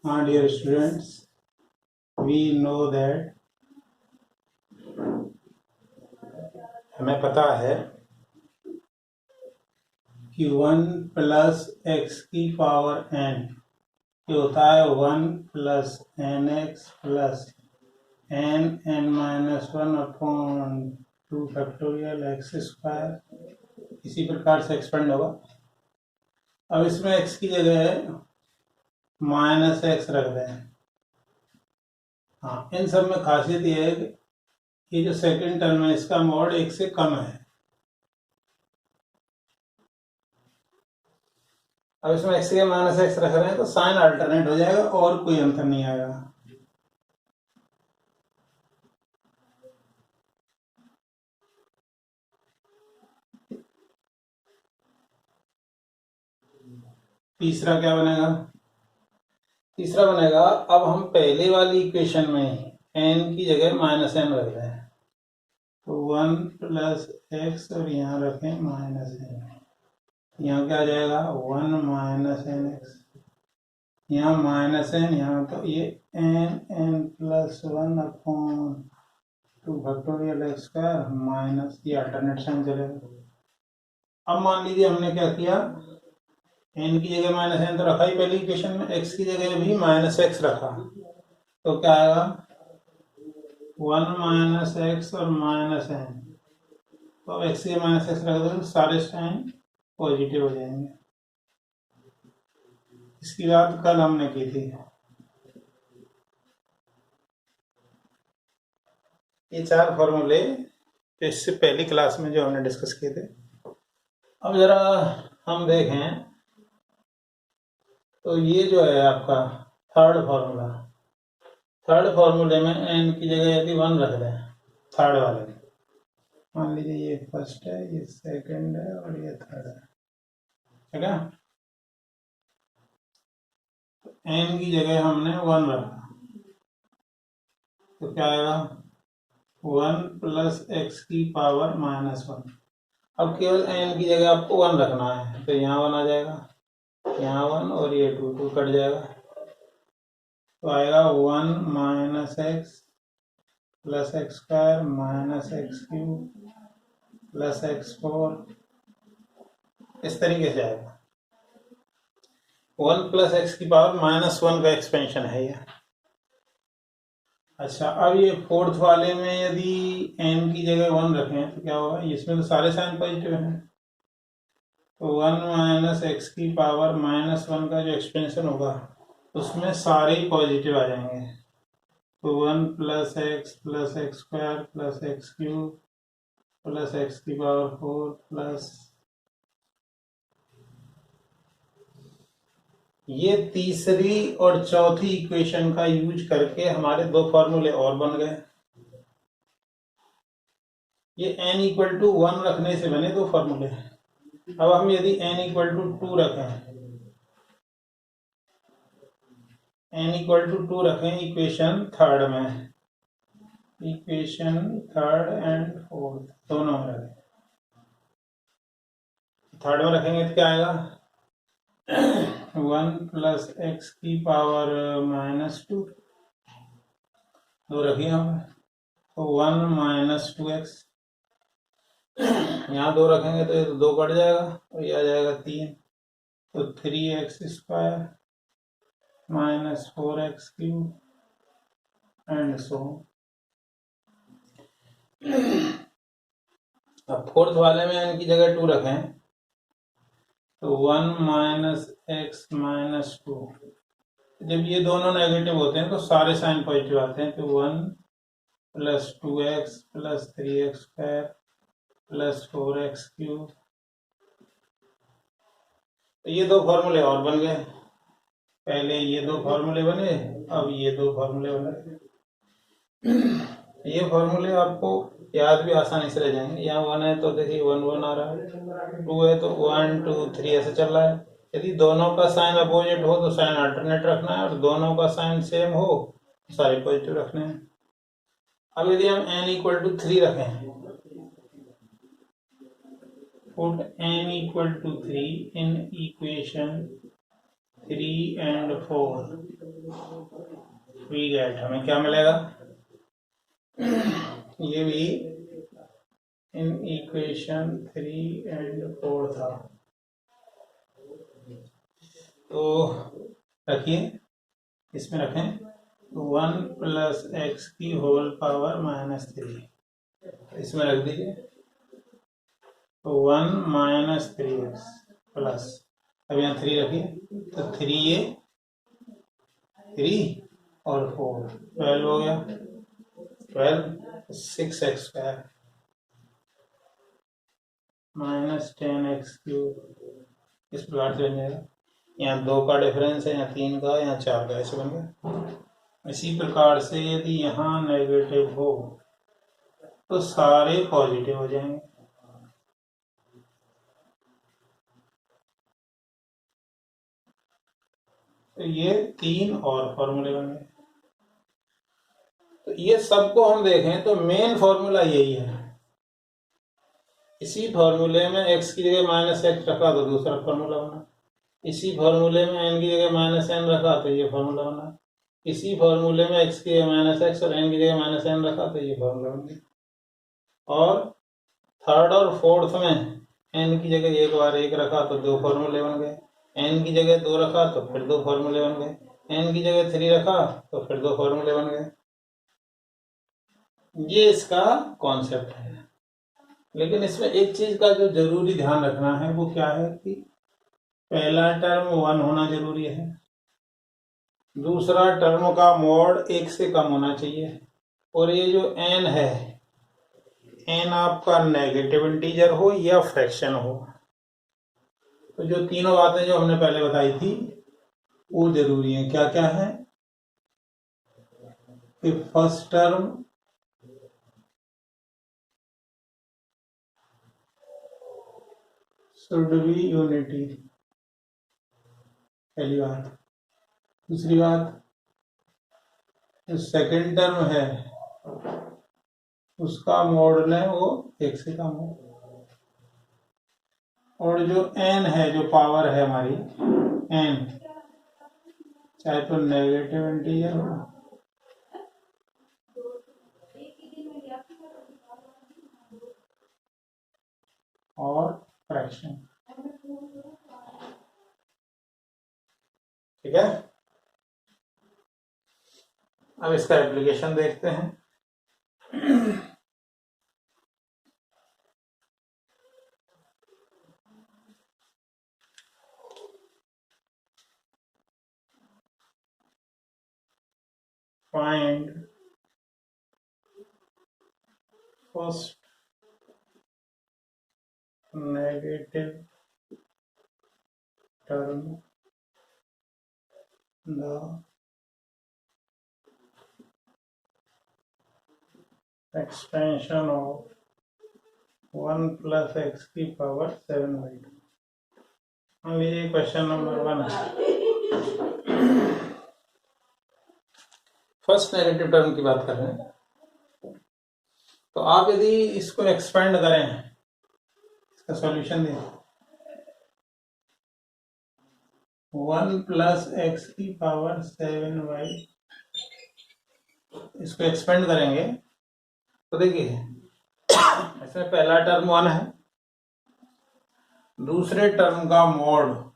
My dear students, we know that हमें पता है कि 1 प्लस एक्स की पावर n ये होता है 1 plus n x plus n minus 1 upon 2 factorial x square. इसी प्रकार से एक्सपेंड होगा। अब इसमें एक्स की जगह माइनस एक्स रख दें। हाँ, इन सब में खासियत ये है कि ये जो सेकंड टर्म है इसका मॉड 1 से कम है। अब इसमें एक्स के माइनस एक्स रख रहे हैं तो साइन अल्टरनेट हो जाएगा और कोई अंतर नहीं आएगा। तीसरा क्या बनेगा? तीसरा बनेगा, अब हम पहले वाली इक्वेशन में एन की जगह माइनस एन रख रहे हैं तो 1 प्लस एक्स और यहाँ रखें माइनस एन। यहाँ क्या आ जाएगा? 1 माइनस एन एक्स, यहाँ माइनस एन, यहाँ तो ये n plus 1 upon 2 factorial x square minus, ये अल्टरनेट साइन चलेगा। अब मान लीजिए हमने क्या किया, एन की जगह माइनस एन तो रखा ही पहली इक्वेशन में, एक्स की जगह भी माइनस एक्स रखा तो क्या आएगा? 1 माइनस एक्स और माइनस एन। तो एक्स के माइनस एक्स रख दो तो सारे साइन पॉजिटिव हो जाएंगे। इसकी बात कल हमने की थी। ये 4 फॉर्मूले तो इससे पहली क्लास में जो हमने डिस्कस किए थे। अब जरा हम देखें तो ये जो है आपका थर्ड फार्मूला, थर्ड फार्मूले में एन की जगह यदि 1 रख दें थर्ड वाले में, मान लीजिए ये फर्स्ट है, ये सेकंड है और ये थर्ड है, ठीक है? एन की जगह हमने 1 रखा तो क्या आएगा? 1 प्लस एक्स की पावर माइनस 1। अब केवल एन की जगह आपको 1 रखना है तो यहाँ 1 आ जाएगा, यहाँ 1 और ये 2 कट जाएगा तो आएगा 1 minus x plus x square minus x cube plus x 4। इस तरीके से आएगा। 1 प्लस एक्स की पावर माइनस 1 का एक्सपेंशन है ये। अच्छा, अब ये फोर्थ वाले में यदि एन की जगह 1 रखें तो क्या होगा? इसमें तो सारे साइन पॉजिटिव हैं तो 1 माइनस एक्स की पावर माइनस 1 का जो एक्सपेंशन होगा उसमें सारे ही पॉजिटिव आ जाएंगे तो 1 plus x square plus x cube plus x की पावर 4 प्लस ये तीसरी और चौथी इक्वेशन का यूज करके हमारे 2 फॉर्मूले और बन गए। ये n इक्वल टू 1 रखने से बने 2 फॉर्मूले। अब हम यदि n इक्वल टू 2 रखें, n इक्वल टू 2 रखें इक्वेशन थर्ड में, इक्वेशन थर्ड एंड फोर्थ दोनों में रखें। थर्ड में रखेंगे तो क्या आएगा? 1 प्लस एक्स की पावर माइनस 2, 2 रखिए हम तो 1 माइनस 2x, यहाँ 2 रखेंगे तो ये तो 2 कट जाएगा तो ये आ जाएगा 3 तो 3x square minus 4x cube and so. अब फोर्थ वाले में n की जगह 2 रखें तो 1 माइनस एक्स माइनस 2। जब ये दोनों नेगेटिव होते हैं तो सारे साइन पॉजिटिव आते हैं तो 1 plus 2x plus 3x square plus 4x cube. तो ये 2 फॉर्मूले और बन गए। पहले ये 2 फॉर्मूले बने, अब ये 2 फॉर्मूले बने। ये फॉर्मूले आपको याद भी आसानी से रह जाएंगे। यहाँ 1 है तो देखिए 1 1 आ रहा है, 2 है तो 1 2 3 ऐसे चल रहा है। यदि दोनों का साइन अपोजिट हो तो साइन अल्टरनेट रखना है और दोनों का साइन सेम हो तो सारे पॉजिटिव रखने हैं। अब यदि हम n इक्वल टू 3 रखें, put n equal to 3 in equation 3 and 4 we get, हमें क्या मिलेगा, ये भी इन इक्वेशन 3 and 4 था। तो रखिए, इसमें रखें 1 प्लस एक्स की होल पावर -3, इसमें रख दीजिए 1 माइनस 3x प्लस, अब यहाँ 3 रखिए तो 3 और 4 12 हो गया, 12 6x² -10x³ इस प्रकार से बन जाएगा। यहाँ 2 का डिफरेंस है, यहाँ 3 का, यहाँ 4 का, ऐसे बन गया। इसी प्रकार से यदि यहाँ नेगेटिव हो तो सारे पॉजिटिव हो जाएंगे। तो ये 3 और फॉर्मूले बन गए। तो ये सबको हम देखें तो मेन फॉर्मूला यही है। इसी फॉर्मूले में x की जगह -x रखा तो दूसरा फॉर्मूला बना, इसी फॉर्मूले में n की जगह -n रखा तो ये फॉर्मूला बना, इसी फॉर्मूले में x की जगह -x और n की जगह -n रखा तो ये फॉर्मूला बन गया। और थर्ड और फोर्थ में n की जगह एक बार 1 रखा तो 2 फॉर्मूले बन गए, n की जगह 2 रखा तो फिर 2 फॉर्मूले बन गए, n की जगह 3 रखा तो फिर 2 फॉर्मूले बन गए। ये इसका कॉन्सेप्ट है। लेकिन इसमें एक चीज का जो जरूरी ध्यान रखना है वो क्या है कि पहला टर्म 1 होना जरूरी है, दूसरा टर्म का मॉड 1 से कम होना चाहिए, और ये जो n है, n आपका नेगेटिव इंटीजर हो या फ्रैक्शन हो। तो जो तीनों बातें जो हमने पहले बताई थी वो जरूरी है। क्या क्या है कि first term should be unity, पहली बात। दूसरी बात, जो सेकंड टर्म है उसका मॉडुलस वो 1 से कम हो, और जो n है, जो पावर है हमारी n, चाहे तो नेगेटिव इंटीजर हो और फ्रैक्शन, ठीक है। अब इसका एप्लीकेशन देखते हैं। Find first negative term the expansion of 1 plus x की पावर 7/2। मान लीजिए क्वेश्चन नंबर 1 है, फर्स्ट नेगेटिव टर्म की बात कर रहे हैं। तो आप यदि इसको एक्सपेंड करें, इसका सॉल्यूशन दें, 1 प्लस एक्स की पावर 7/2, इसको एक्सपेंड करेंगे तो देखिए इसमें पहला टर्म 1 है, दूसरे टर्म का मॉड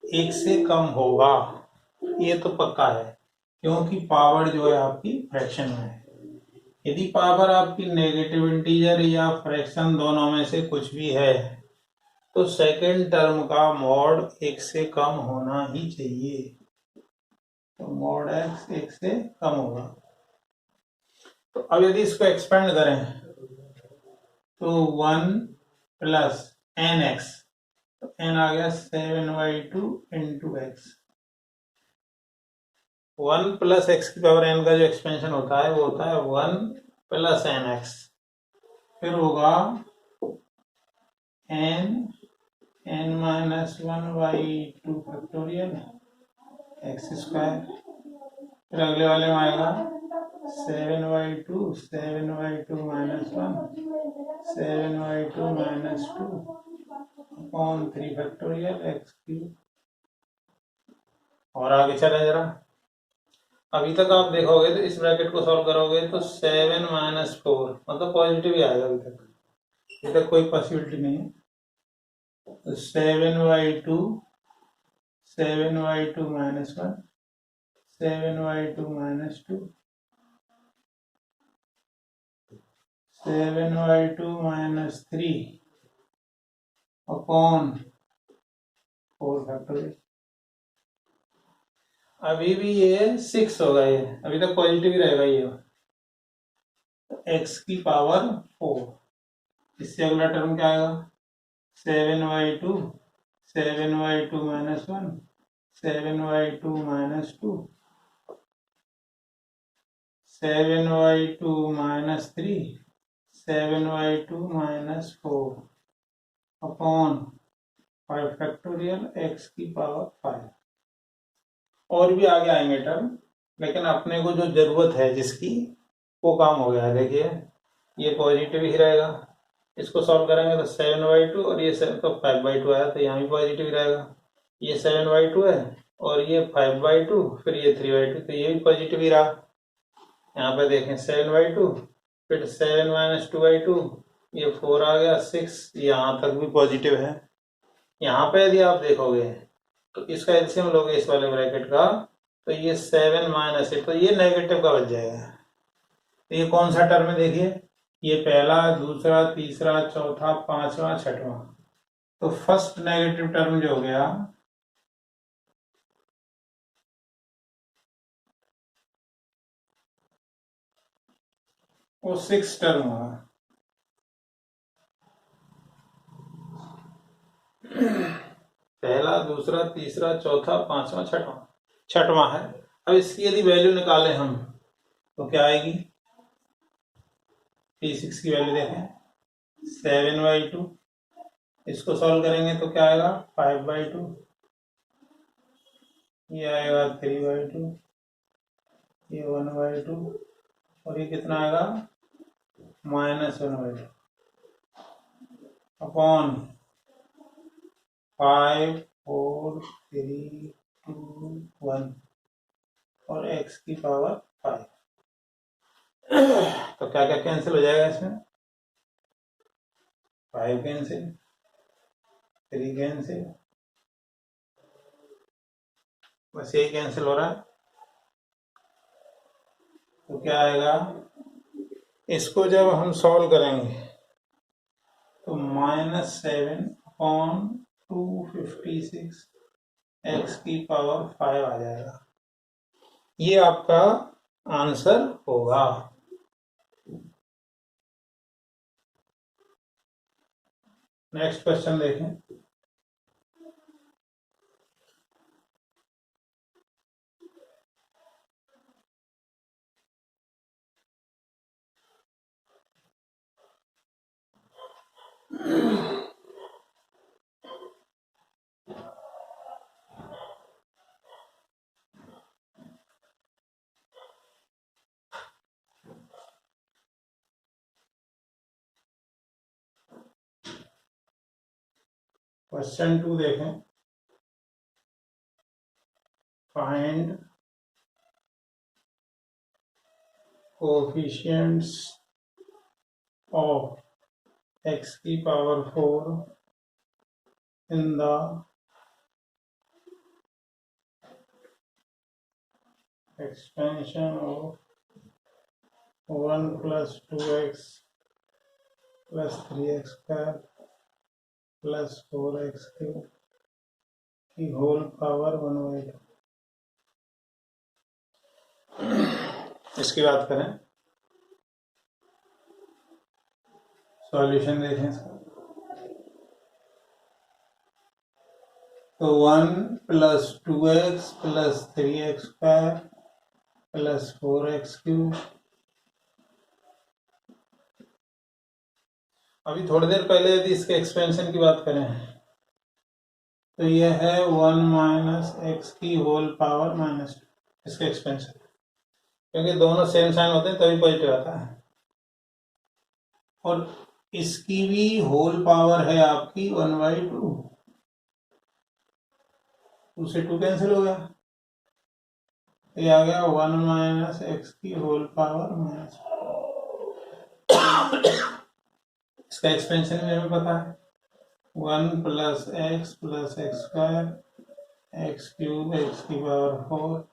1 से कम होगा, ये तो पक्का है, क्योंकि पावर जो है आपकी फ्रैक्शन में है। यदि पावर आपकी नेगेटिव इंटीजर या फ्रैक्शन दोनों में से कुछ भी है तो सेकंड टर्म का मॉड 1 से कम होना ही चाहिए। तो मॉड x 1 से कम होगा। तो अब यदि इसको एक्सपेंड करें तो 1 प्लस nx, तो n आ गया 7/2 इंटू एक्स। 1 प्लस एक्स की पावर n का जो एक्सपेंशन होता है वो होता है 1 प्लस nx, फिर होगा n माइनस 1/2 फैक्टोरियल x², फिर अगले वाले में आएगा 7/2 minus 1 7/2 minus 2 upon 3 factorial x³ और आगे चले जरा। अभी तक आप देखोगे तो इस ब्रैकेट को सॉल्व करोगे तो 7 माइनस 4 मतलब पॉजिटिव ही आएगा। अभी तक कोई पॉसिबिलिटी नहीं है। तो 7/2 7/2 minus 1 7/2 minus 2 7/2 minus 3 upon 4 factorial. अभी भी ये 6 होगा, ये अभी तक पॉजिटिव ही रहेगा ये। x की पावर 4, इससे अगला टर्म क्या आएगा 7/2 7/2 minus 1 7/2 minus 2 7/2 minus 3 7/2 minus 4 upon 5 factorial x की पावर 5। और भी आगे आएंगे टर्म, लेकिन अपने को जो जरूरत है जिसकी वो काम हो गया है। देखिए ये पॉजिटिव ही रहेगा, इसको सॉल्व करेंगे तो 7/2 और ये 7 तो 5/2 आया, तो यहाँ भी पॉजिटिव ही रहेगा। ये 7/2 है और ये 5/2, फिर ये 3/2, तो ये भी पॉजिटिव ही रहा। यहाँ पे देखें 7/2, फिर 7 माइनस 2/2, ये 4 आ गया 6, यहाँ तक भी पॉजिटिव है। यहाँ पे यदि आप देखोगे तो इसका एलसीएम लोगे इस वाले ब्रैकेट का, तो ये 7 माइनस 8, तो ये नेगेटिव का बच जाएगा। तो ये कौन सा टर्म है देखिए, ये पहला, दूसरा, तीसरा, चौथा, पांचवा, छठवां। तो फर्स्ट नेगेटिव टर्म जो हो गया वो 6 टर्म हुआ। पहला, दूसरा, तीसरा, चौथा, पांचवा, छठवां, छठवां है। अब इसकी यदि वैल्यू निकालें हम तो क्या आएगी, P6 की वैल्यू देखें 7/2, इसको सॉल्व करेंगे तो क्या आएगा 5/2, ये आएगा 3/2, ये 1/2 और ये कितना आएगा -1/2 अपॉन 5 4 3 2 1 और x की पावर 5। तो क्या क्या कैंसिल हो जाएगा इसमें, 5 कैंसिल, 3 कैंसिल, बस यही कैंसिल हो रहा है। तो क्या आएगा, इसको जब हम सॉल्व करेंगे तो -7 अपॉन 256 x की पावर 5 आ जाएगा। ये आपका आंसर होगा। नेक्स्ट क्वेश्चन देखें। क्वेश्चन 2 देखें। फाइंड कोएफिशिएंट्स ऑफ x की power 4 in the expansion of 1 plus 2x plus 3x square plus 4x cube की होल पावर 1/2। इसकी बात करें, सॉल्यूशन देखें इसका। तो 1 plus 2x plus 3x square plus 4x cube। अभी थोड़ी देर पहले यदि इसके एक्सपेंशन की बात करें तो यह है 1 माइनस एक्स की होल पावर -2, इसका एक्सपेंशन, क्योंकि दोनों सेम साइन होते हैं तभी पॉजिटिव आता है। और इसकी भी होल पावर है आपकी 1/2, 2 से 2 कैंसिल हो गया, ये आ गया 1 माइनस एक्स की होल पावर माइनस, इसका एक्सपेंशन भी हमें पता है 1 plus x square x cube x की पावर 4।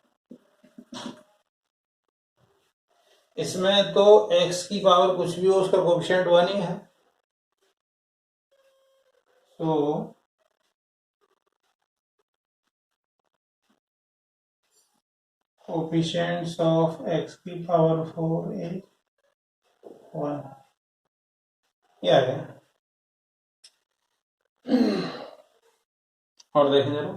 इसमें तो x की पावर कुछ भी हो उसका कोफिशिएंट 1 ही है, तो कोफिशिएंट्स ऑफ x की पावर 4 इज 1। ये आ गया। और देखें जरा,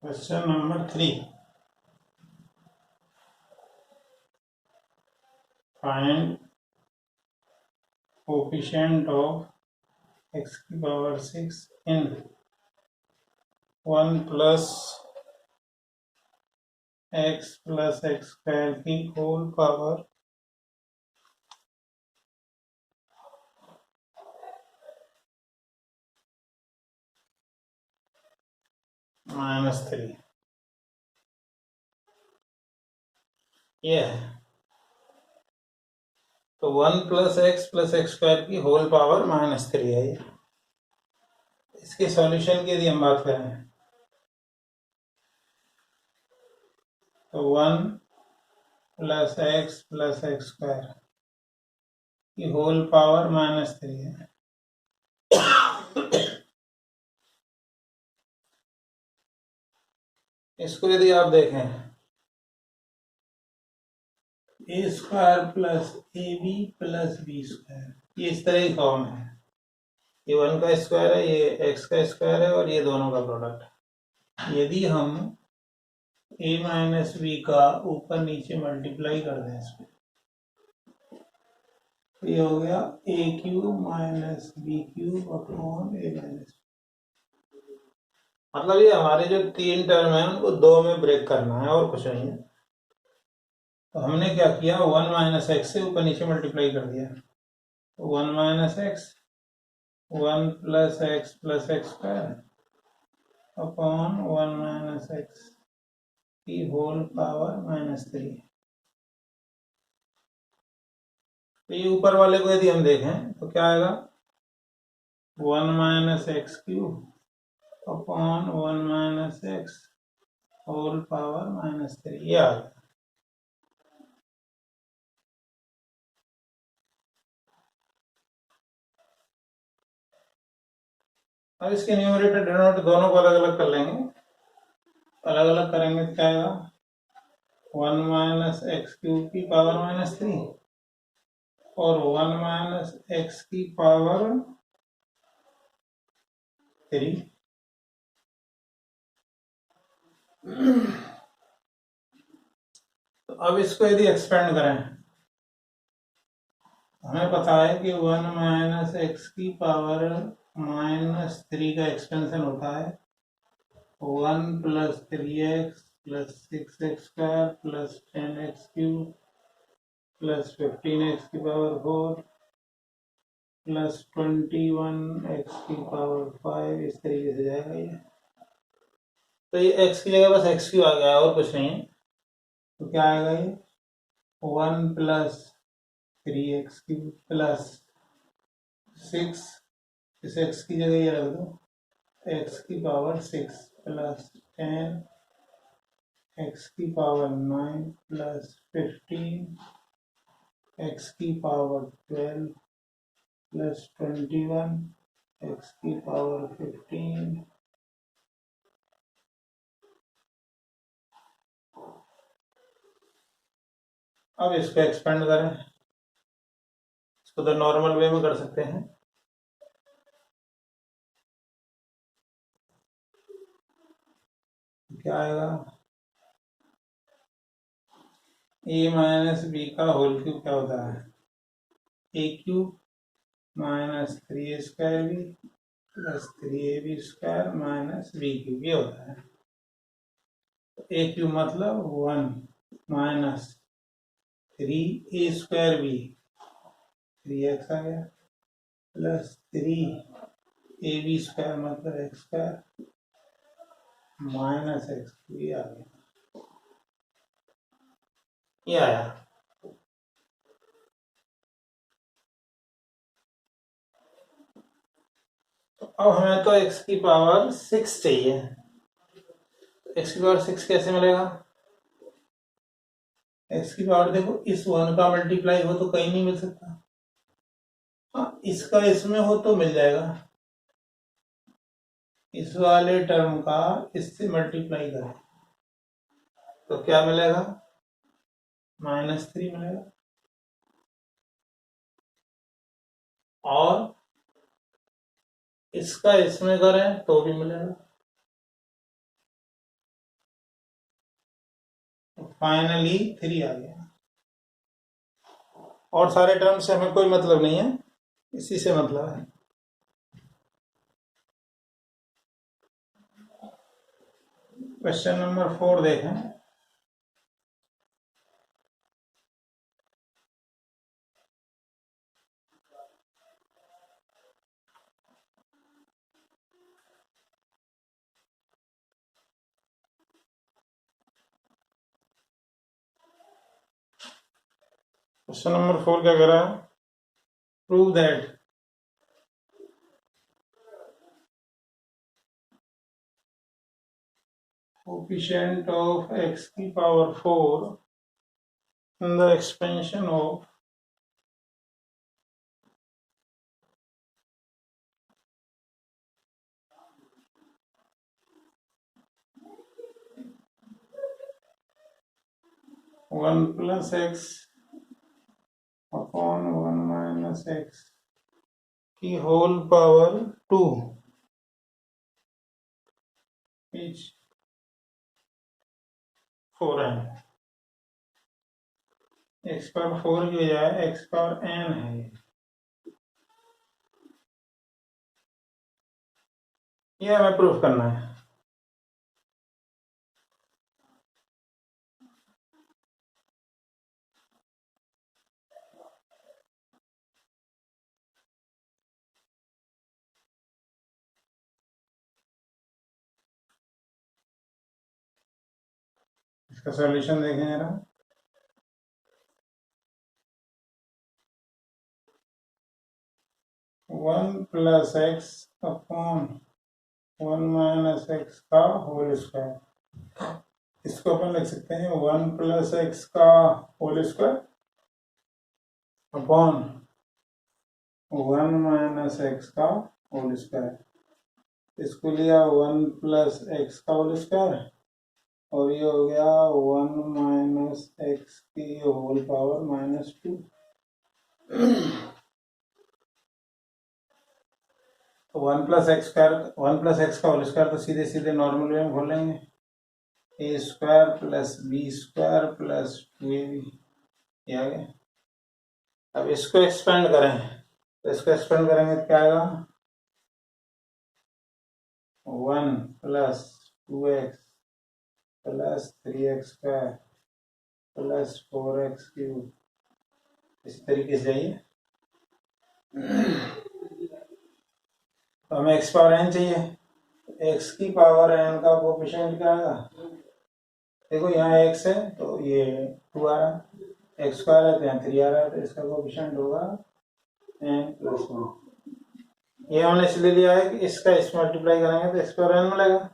question number 3, find coefficient of x की पावर 6 इन 1 प्लस एक्स स्क्वायर की होल पावर -3। ये है, तो 1 प्लस एक्स स्क्वायर की होल पावर -3 है ये। इसके सॉल्यूशन की यदि हम बात करें तो 1 प्लस एक्स स्क्वायर की होल पावर -3 है। इसको यदि आप देखें, A square plus A B plus B square, ये इस तरह की फॉर्म है। ये 1 का स्क्वायर है, ये एक्स का स्क्वायर है, और ये दोनों का प्रोडक्ट है। यदि हम a माइनस बी का ऊपर नीचे मल्टीप्लाई कर दें इसमें, तो ये हो गया a cube minus b cube upon a minus, मतलब ये हमारे जो 3 टर्म है उनको 2 में ब्रेक करना है और कुछ नहीं है। तो हमने क्या किया, 1 माइनस एक्स से ऊपर नीचे मल्टीप्लाई कर दिया, तो 1 minus x 1 plus x square upon 1 minus x की होल पावर -3। तो ये ऊपर वाले को यदि हम देखें तो क्या आएगा, 1 minus x cube upon 1 minus x whole power -3, ये आ गया। अब इसके न्यूमरेटर डिनोमिनेटर दोनों को अलग अलग कर लेंगे। अलग अलग करेंगे तो क्या आएगा, 1 माइनस एक्स क्यूब की पावर -3 और 1 माइनस एक्स की पावर 3। तो अब इसको यदि एक्सपेंड करें, हमें पता है कि 1 माइनस एक्स की पावर -3 का एक्सपेंशन होता है 1 plus 3x plus 6x square plus 10x cube plus 15x की पावर 4 प्लस 21x की पावर 5, इस तरीके से जाएगा ये। तो ये x की जगह बस x क्यूब आ गया और कुछ नहीं है, तो क्या आएगा ये 1 प्लस 3x क्यूब प्लस 6, इस x की जगह ये रख दो x की पावर 6 प्लस 10 x की पावर 9 प्लस 15 x की पावर 12 प्लस 21 x की पावर 15। अब इसको एक्सपेंड करें, इसको तो नॉर्मल वे में कर सकते हैं। क्या आएगा, a माइनस बी का होल क्यूब क्या होता है, a cube minus 3a² b plus 3ab² minus b³ ये होता है। a³ मतलब 1 माइनस 3a² b 3x आ गया प्लस 3ab² मतलब x² माइनस x³ आ गया, ये आया। अब हमें तो x की पावर 6 चाहिए। x की पावर 6 कैसे मिलेगा? x की पावर देखो, इस 1 का मल्टीप्लाई हो तो कहीं नहीं मिल सकता। हाँ, इसका इसमें हो तो मिल जाएगा। इस वाले टर्म का इससे मल्टीप्लाई करें तो क्या मिलेगा? -3 मिलेगा। और इसका इसमें करें तो भी मिलेगा। फाइनली 3 आ गया। और सारे टर्म से हमें कोई मतलब नहीं है, इसी से मतलब है। क्वेश्चन नंबर 4 देखें। क्वेश्चन नंबर 4 क्या कह रहा है? Prove that coefficient of x की power 4 in the expansion of one plus x upon 1 minus x की होल पावर 2 इज 4 है। एक्स पावर 4 की बजाय एक्स पावर n है। ये हमें प्रूफ करना है। इसका सॉल्यूशन देखें जरा। One plus x upon 1 minus x का होल स्क्वायर। इसको अपन लिख सकते हैं 1 प्लस एक्स का whole square upon 1 minus x का होल स्क्वायर। इसको लिया 1 प्लस एक्स का होल स्क्वायर और ये हो गया 1 माइनस एक्स की होल पावर -2। तो 1 प्लस एक्स का होल स्क्वायर तो सीधे सीधे नॉर्मल वे में खोल लेंगे, a² plus b² plus 2ab ये आ गया। अब इसको एक्सपेंड करें तो इसको एक्सपेंड करेंगे तो क्या आएगा? 1 plus 2x plus 3x² plus 4x³ इस तरीके से जाइए। तो हमें x पावर n चाहिए। x की पावर n का कोफिशिएंट क्या आएगा? देखो यहाँ x है तो ये 2 आ रहा है, x² है तो यहाँ 3 आ रहा है, तो इसका कोफिशिएंट होगा n+1। ये हमने इसलिए लिया है कि इसका इस मल्टीप्लाई करेंगे तो x पावर n मिलेगा।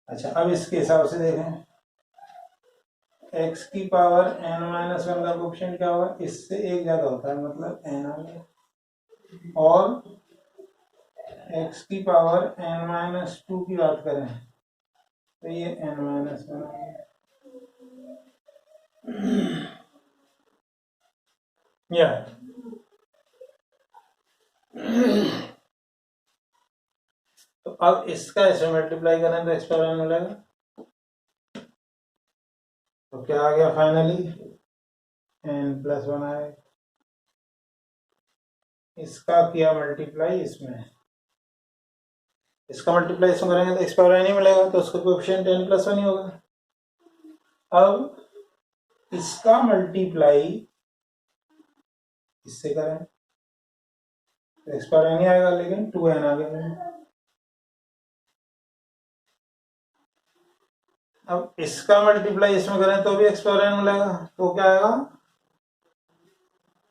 अच्छा, अब इसके हिसाब से देखें, x की पावर n-1 का कोफिशिएंट क्या होगा? इससे एक ज्यादा होता है, मतलब n आ गया। और x की पावर n-2 की बात करें तो ये n-1 आ गया। या तो अब इसका इसमें मल्टीप्लाई करें तो x पावर n मिलेगा। तो क्या आ गया फाइनली? n+1 आएगा। इसका किया मल्टीप्लाई इसमें, इसका मल्टीप्लाई इसमें करेंगे तो एक्स पावर एन ही मिलेगा, तो उसका कोएफिशिएंट n प्लस 1 ही होगा। अब इसका मल्टीप्लाई इससे करें तो एक्स पावर एन ही आएगा, लेकिन 2n आ गया। अब इसका मल्टीप्लाई इसमें करें तो भी एक्स पावर एन मिलेगा, तो क्या आएगा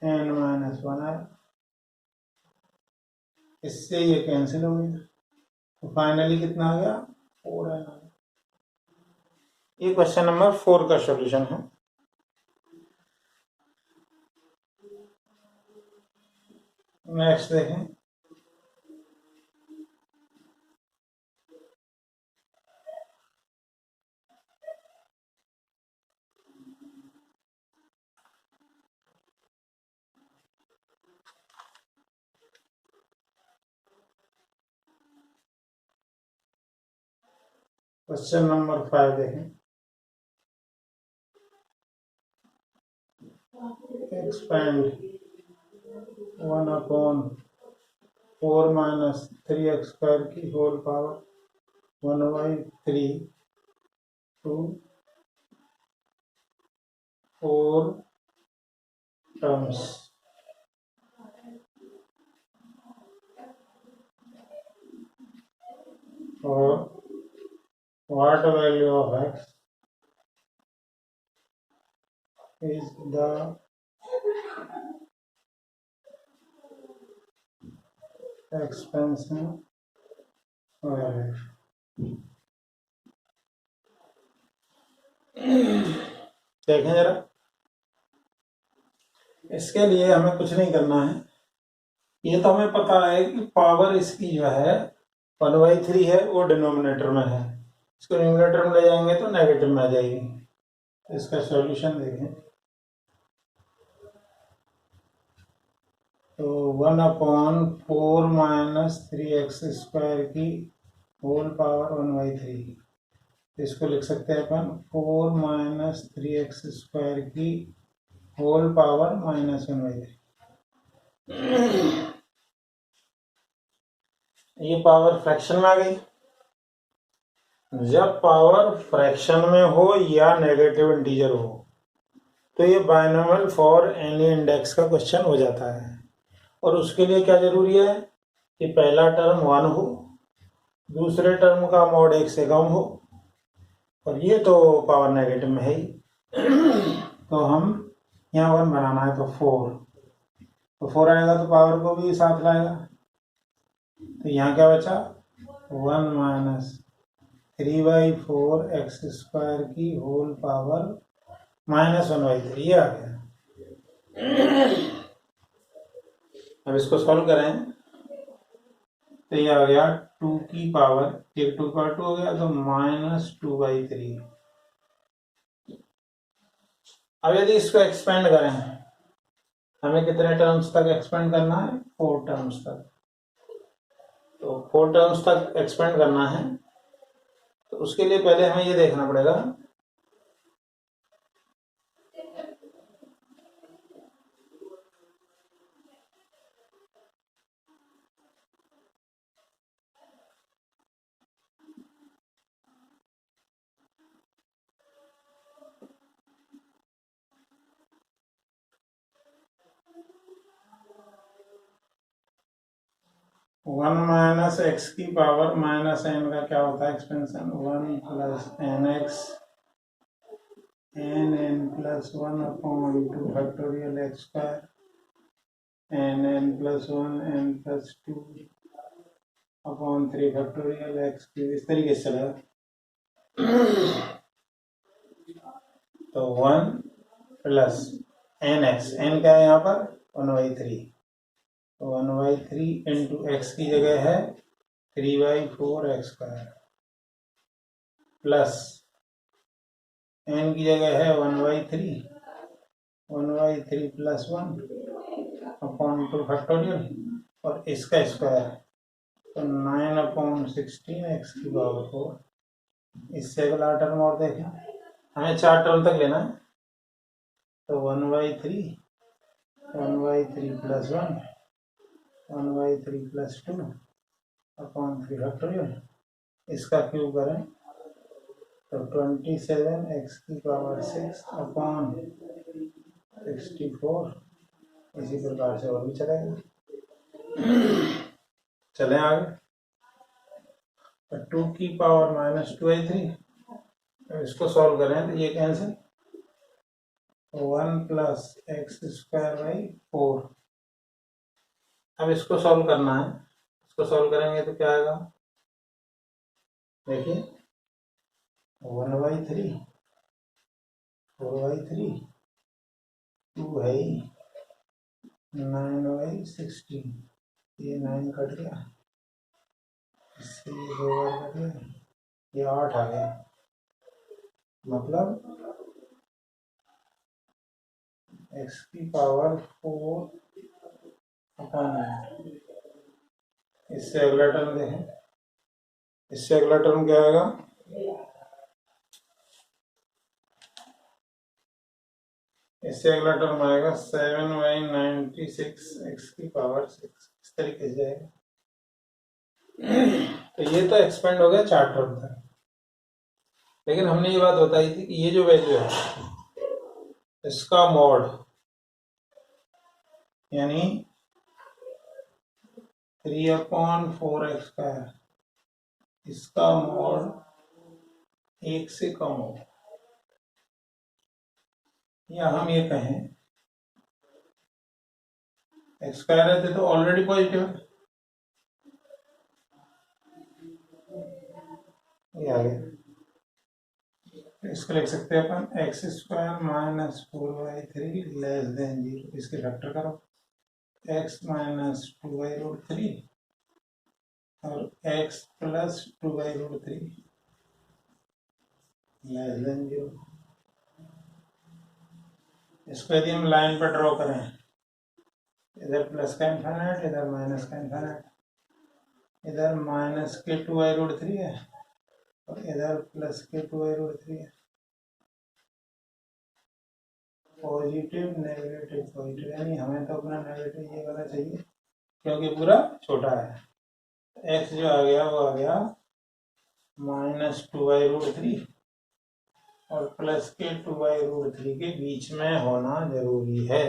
n माइनस 1 आएगा। इससे ये कैंसिल हो गया, तो फाइनली कितना आ गया 4n आ गया। ये क्वेश्चन नंबर 4 का सॉल्यूशन है। नेक्स्ट देखें, क्वेश्चन नंबर 5 देखें। एक्सपेंड 1/4 माइनस 3x² की होल पावर 1/3 टू 4 टर्म्स और what value of x is the expansion value। देखें जरा, इसके लिए हमें कुछ नहीं करना है। ये तो हमें पता है कि पावर इसकी जो है 1/3 है, वो डिनोमिनेटर में है, इसको न्यूमरेटर में ले जाएंगे तो नेगेटिव में आ जाएगी। तो इसका सॉल्यूशन देखें तो 1/4 माइनस 3x² की होल पावर 1/3, इसको लिख सकते हैं अपन 4 माइनस 3x² की होल पावर -1/3। ये पावर फ्रैक्शन में आ गई। जब पावर फ्रैक्शन में हो या नेगेटिव इंटीजर हो तो ये बायनॉमियल फॉर एनी इंडेक्स का क्वेश्चन हो जाता है। और उसके लिए क्या जरूरी है कि पहला टर्म 1 हो, दूसरे टर्म का मॉड 1 से कम हो, और ये तो पावर नेगेटिव में है ही। तो हम यहाँ 1 बनाना है तो 4, तो 4 आएगा तो पावर को भी साथ लाएगा। तो यहाँ क्या बचा 1 माइनस 3/4 x² की होल पावर -1/3, ये आ गया। अब इसको सॉल्व करें तो ये आ गया 2 की पावर, एक 2 का 2 हो गया तो -2/3। अब यदि इसको एक्सपेंड करें, हमें कितने टर्म्स तक एक्सपेंड करना है 4 टर्म्स तक, तो 4 टर्म्स तक एक्सपेंड करना है। तो उसके लिए पहले हमें ये देखना पड़ेगा 1 माइनस x की पावर -n का क्या होता है expansion, 1 plus nx n plus 1/2 factorial x² n plus 1 n plus 2/3 factorial x³, इस तरीके से चलेगा। तो 1 प्लस nx, n क्या है यहाँ पर 1/3, तो 1/3 इंटू एक्स की जगह है 3/4 x² प्लस n की जगह है 1/3 प्लस 1/2 फैक्टोरियल और इसका स्क्वायर, तो 9/16 x की पावर 4। इससे अगला टर्म और देखें, हमें 4 टर्म तक लेना है, तो 1/3 प्लस 1 1/3 + 2 अपॉन 3 फैक्टोरियल। इसका क्यूब करें तो 27x⁻6 अपॉन 64। इसी प्रकार से और भी चलेगा। चलें आगे। 2⁻⁻2/3 इसको सॉल्व करें तो ये कैंसिल, 1 + x²/4। अब इसको सॉल्व करना है। इसको सॉल्व करेंगे तो क्या आएगा, देखिए 1/3, 4/3, 2 है ही, 9/16, ये 9 कट गया, इससे ये 2 बार कट गया, ये 8 आ गया। मतलब x⁴ अपॉन 8। इससे अगला टर्म देखें, इससे अगला टर्म क्या आएगा, इससे अगला टर्म आएगा 7/96 x⁻6। इस तरीके से आएगा। तो ये तो एक्सपेंड हो गया 4 टर्म तक। लेकिन हमने ये बात बताई थी कि ये जो वैल्यू है इसका मॉड यानी 3/4x², इसका मॉड 1 से कम हो, या हम ये कहें x² रहते तो ऑलरेडी पॉजिटिव है, ये आ गया। इसको लिख सकते हैं अपन x² - 4/3 <0। इसके फैक्टर करो, x - 2/√3 और x + 2/√3 <0। इसको यदि हम लाइन पर ड्रॉ करें, इधर प्लस का इन्फिनिट, इधर माइनस का इन्फिनिट, इधर माइनस के 2/√3 है और इधर प्लस के 2/√3 है। पॉजिटिव नेगेटिव पॉजिटिव, यानी हमें तो अपना नेगेटिव ये वाला चाहिए क्योंकि पूरा छोटा है। x जो आ गया वो आ गया -2/√3 और प्लस के 2/√3 के बीच में होना जरूरी है।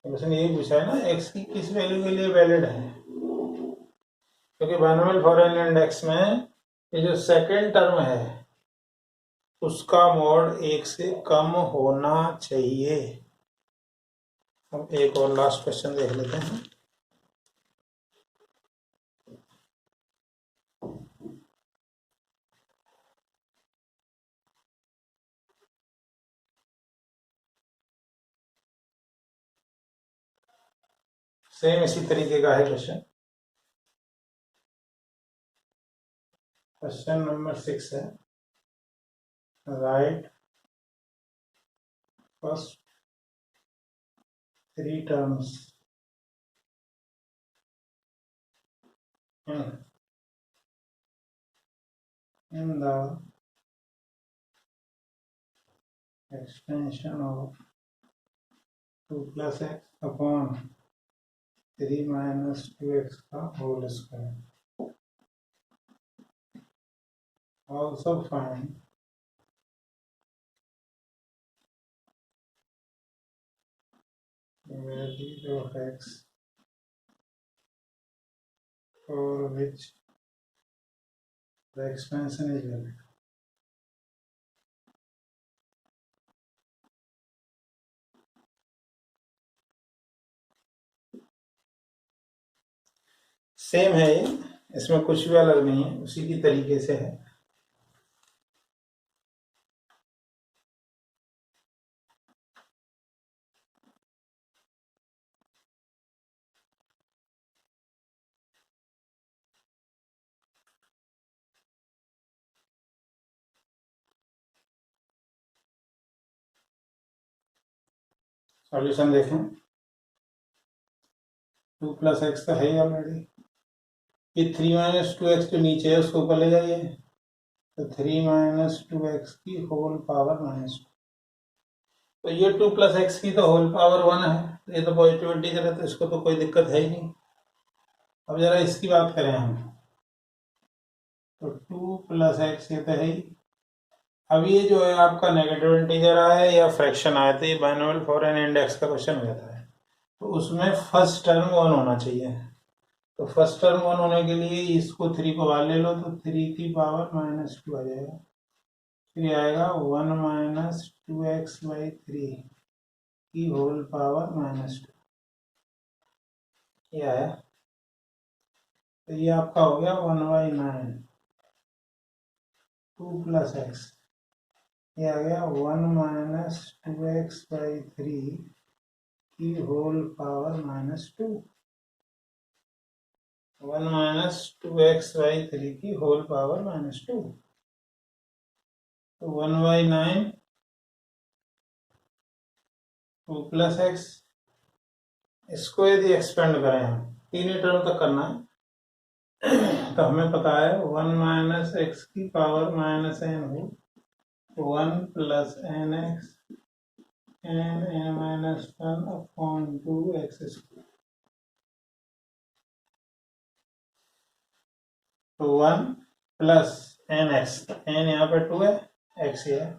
तो उसने यही पूछा है ना, x की किस वैल्यू के लिए वैलिड है, क्योंकि बाइनोमियल फॉरेन इंडेक्स में ये जो सेकेंड टर्म है उसका मॉड 1 से कम होना चाहिए। अब एक और लास्ट क्वेश्चन देख लेते हैं। सेम इसी तरीके का है क्वेश्चन। क्वेश्चन नंबर 6 है, right first 3 terms in the extension of 2 + x upon 3 - 2x का whole square. Also find the value of x for which the expansion is valid. Same है ये, इसमें कुछ भी अलग नहीं है, उसी की तरीके से है। सॉल्यूशन देखें, 2 + x तो है ही ऑलरेडी, ये 3 - 2x जो नीचे है उसको ऊपर ले जाइए, तो 3 - 2x की होल पावर -2। तो ये 2 + x की तो होल पावर 1 है, ये तो पॉजिटिविटी से रहता है, इसको तो कोई दिक्कत है ही नहीं। अब जरा इसकी बात करें हम, तो 2 प्लस एक्स ये तो है ही। अब ये जो है आपका नेगेटिव इंटीजर आया है या फ्रैक्शन आया था, ये बाइनोमियल फॉरेन इंडेक्स का क्वेश्चन हो जाता है, तो उसमें फर्स्ट टर्म 1 होना चाहिए। तो फर्स्ट टर्म 1 होने के लिए इसको 3 को बाहर ले लो, तो 3 की पावर -2 आ जाएगा। फिर आएगा 1 माइनस 2x/3 की होल पावर -2, ये आया। तो ये आपका हो गया 1/9 2 प्लस एक्स, ये आ गया 1 माइनस 2x/3 की होल पावर -2, 1 माइनस 2x/3 की होल पावर -2। तो 1/9 2 प्लस एक्स, इसको यदि एक्सपेंड करें हम तीन ही टर्म तक करना है, तो हमें पता है 1 माइनस एक्स की पावर -n हो, 1 plus n x n n minus 1 upon 2x²। तो 1 प्लस एन एक्स, एन यहाँ पे 2 है, एक्स ये है,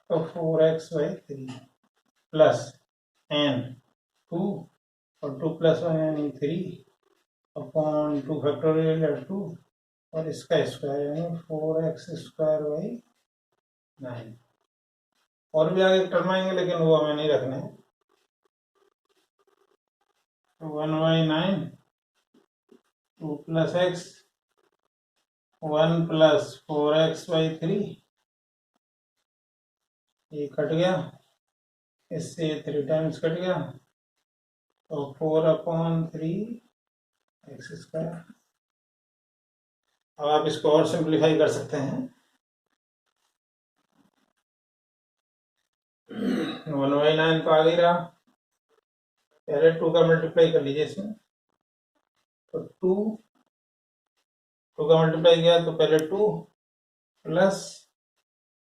तो 4x/3 प्लस एन 2 और 2 प्लस 1 यानी 3 अपॉन 2 फैक्टोरियल 2 और इसका स्क्वायर यानी 4x²/9। और भी आगे टर्म आएंगे लेकिन वो हमें नहीं रखने हैं। 1/9 2 प्लस एक्स 1 प्लस 4x/3, ये कट गया, इससे 3 टाइम्स कट गया, तो 4/3x²। अब आप इसको और सिंप्लीफाई कर सकते हैं। 1/9 तो आ गई रहा, पहले 2 का मल्टीप्लाई कर लीजिए इसमें, तो 2 का मल्टीप्लाई किया तो पहले 2 प्लस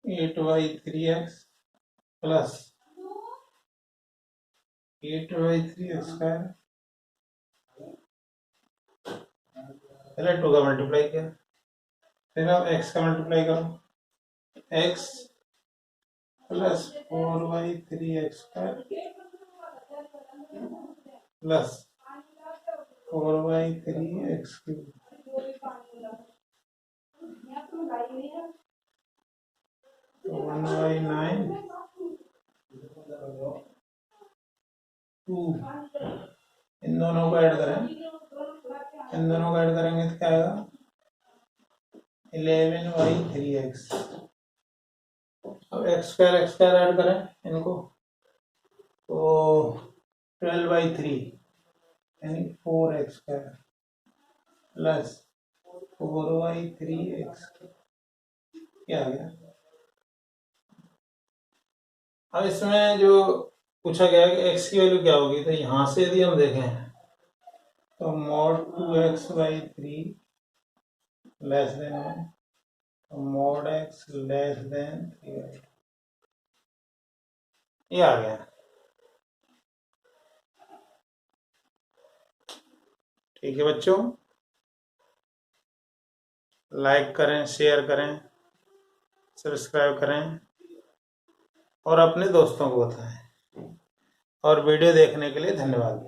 8/3x प्लस 8/3x², पहले 2 का मल्टीप्लाई किया, फिर अब x का मल्टीप्लाई करो, x plus 4/3x² plus 4/3x³, तो 1/9 2, इन दोनों को ऐड करें, इन दोनों को ऐड करेंगे तो क्या आएगा 11/3x। अब x² ऐड करें इनको, तो 12/3 यानी 4x² प्लस 4/3x, क्या आ गया। अब इसमें जो पूछा गया है कि x की वैल्यू क्या होगी, तो यहां से यदि हम देखें तो mod 2x/3 लेस देन 1, तो mod x लेस देन 3/2, ये आ गया। ठीक है बच्चों, लाइक करें, शेयर करें, सब्सक्राइब करें और अपने दोस्तों को बताएं। और वीडियो देखने के लिए धन्यवाद।